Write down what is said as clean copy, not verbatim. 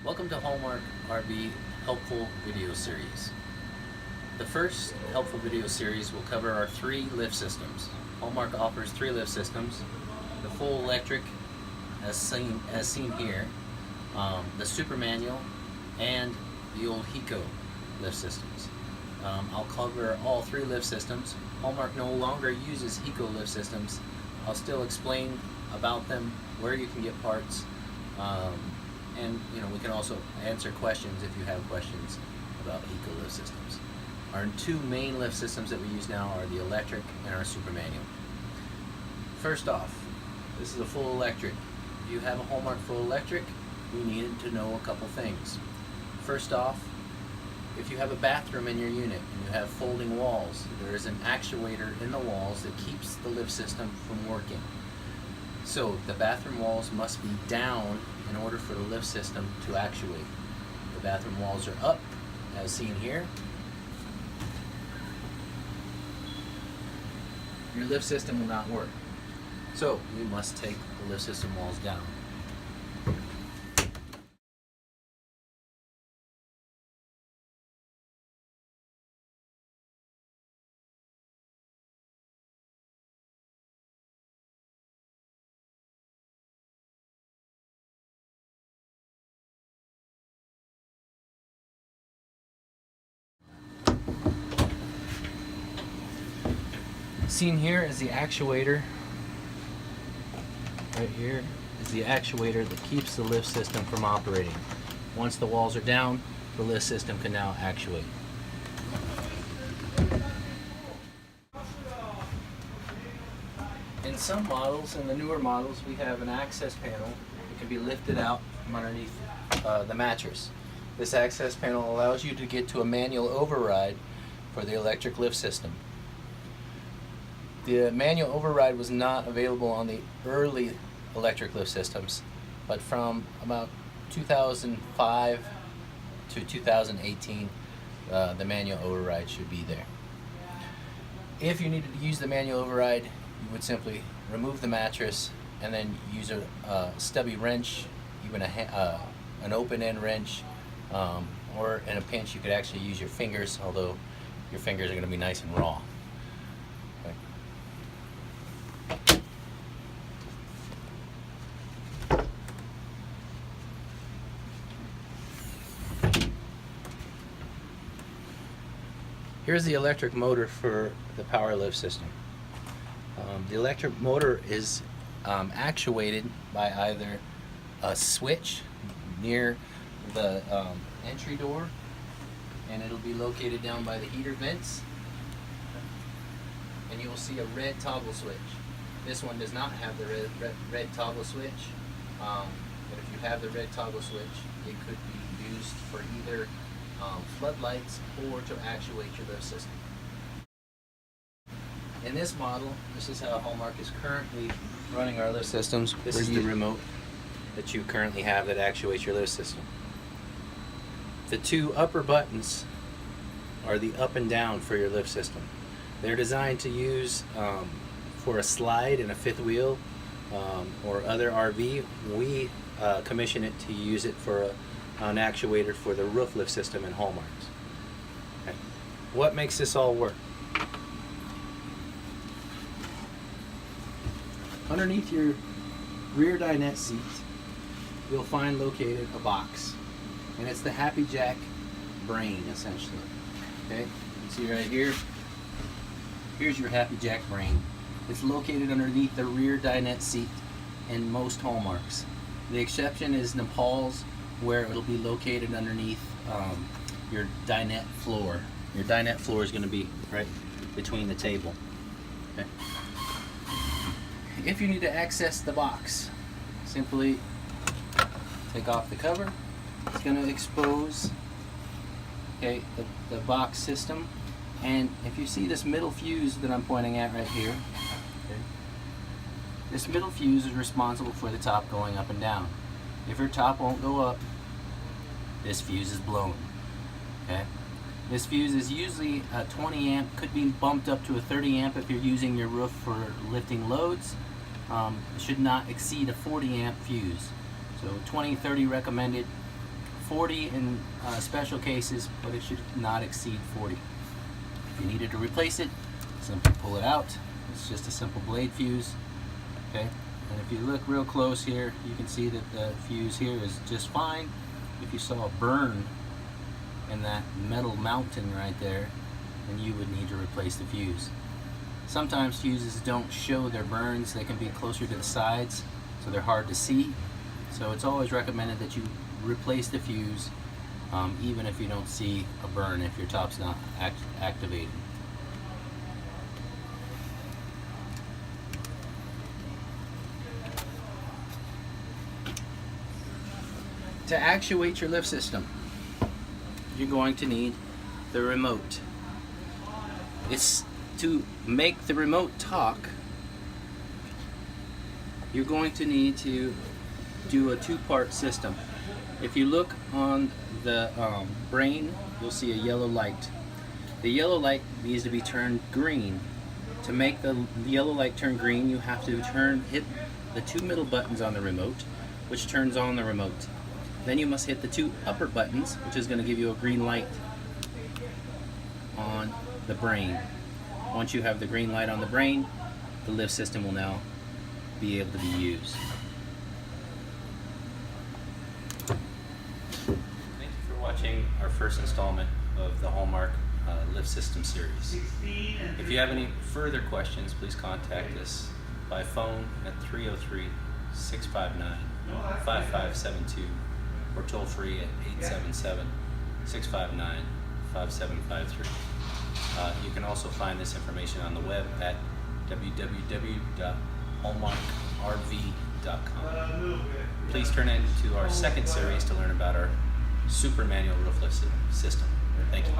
Welcome to Hallmark RV Helpful Video Series. The first helpful video series will cover our 3 lift systems. Hallmark offers 3 lift systems: the full electric, as seen here, the super manual, and the old Hiko lift systems. I'll cover all 3 lift systems. Hallmark no longer uses Hiko lift systems. I'll still explain about them, where you can get parts, and we can also answer questions if you have questions about Hiko lift systems. Our 2 main lift systems that we use now are the electric and our super manual. First off, this is a full electric. If you have a Hallmark full electric, we needed to know a couple things. First off, if you have a bathroom in your unit and you have folding walls, there is an actuator in the walls that keeps the lift system from working. So the bathroom walls must be down in order for the lift system to actuate. The bathroom walls are up, as seen here. Your lift system will not work. So you must take the lift system walls down. Seen here is the actuator. Right here is the actuator that keeps the lift system from operating. Once the walls are down, the lift system can now actuate. In some models, in the newer models, we have an access panel that can be lifted out from underneath the mattress. This access panel allows you to get to a manual override for the electric lift system. The manual override was not available on the early electric lift systems, but from about 2005 to 2018, the manual override should be there. If you needed to use the manual override, you would simply remove the mattress and then use a stubby wrench, even an open end wrench, or in a pinch you could actually use your fingers, although your fingers are going to be nice and raw. Here's the electric motor for the power lift system. The electric motor is actuated by either a switch near the entry door, and it'll be located down by the heater vents, and you will see a red toggle switch. This one does not have the red toggle switch, but if you have the red toggle switch, it could be used for either floodlights or to actuate your lift system. In this model, this is how Hallmark is currently running our lift systems. This is the remote that you currently have that actuates your lift system. The 2 upper buttons are the up and down for your lift system. They're designed to use for a slide and a 5th wheel or other RV. We commission it to use it for an actuator for the roof lift system in Hallmarks. Okay. What makes this all work? Underneath your rear dinette seat, you'll find located a box, and it's the Happy Jack brain, essentially. Okay, you can see right here. Here's your Happy Jack brain. It's located underneath the rear dinette seat in most Hallmarks. The exception is Nepal's, where it'll be located underneath your dinette floor. Your dinette floor is going to be right between the table. Okay. If you need to access the box, simply take off the cover. It's going to expose the box system, and if you see this middle fuse that I'm pointing at right here, this middle fuse is responsible for the top going up and down. If your top won't go up, this fuse is blown. Okay? This fuse is usually a 20 amp, could be bumped up to a 30 amp if you're using your roof for lifting loads. It should not exceed a 40 amp fuse. So 20, 30 recommended, 40 in special cases, but it should not exceed 40. If you needed to replace it, simply pull it out. It's just a simple blade fuse. Okay, and if you look real close here, you can see that the fuse here is just fine. If you saw a burn in that metal mountain right there, then you would need to replace the fuse. Sometimes fuses don't show their burns. They can be closer to the sides, so they're hard to see. So it's always recommended that you replace the fuse even if you don't see a burn, if your top's not activated. To actuate your lift system, you're going to need the remote. It's to make the remote talk, you're going to need to do a two-part system. If you look on the brain, you'll see a yellow light. The yellow light needs to be turned green. To make the yellow light turn green, you have to hit the two middle buttons on the remote, which turns on the remote. Then you must hit the two upper buttons, which is going to give you a green light on the brain. Once you have the green light on the brain, the lift system will now be able to be used. Thank you for watching our first installment of the Hallmark lift system series. If you have any further questions, please contact us by phone at 303-659-5572 or toll free at 877-659-5753. You can also find this information on the web at www.hallmarkrv.com. Please turn in to our second series to learn about our super manual roof lift system. Thank you.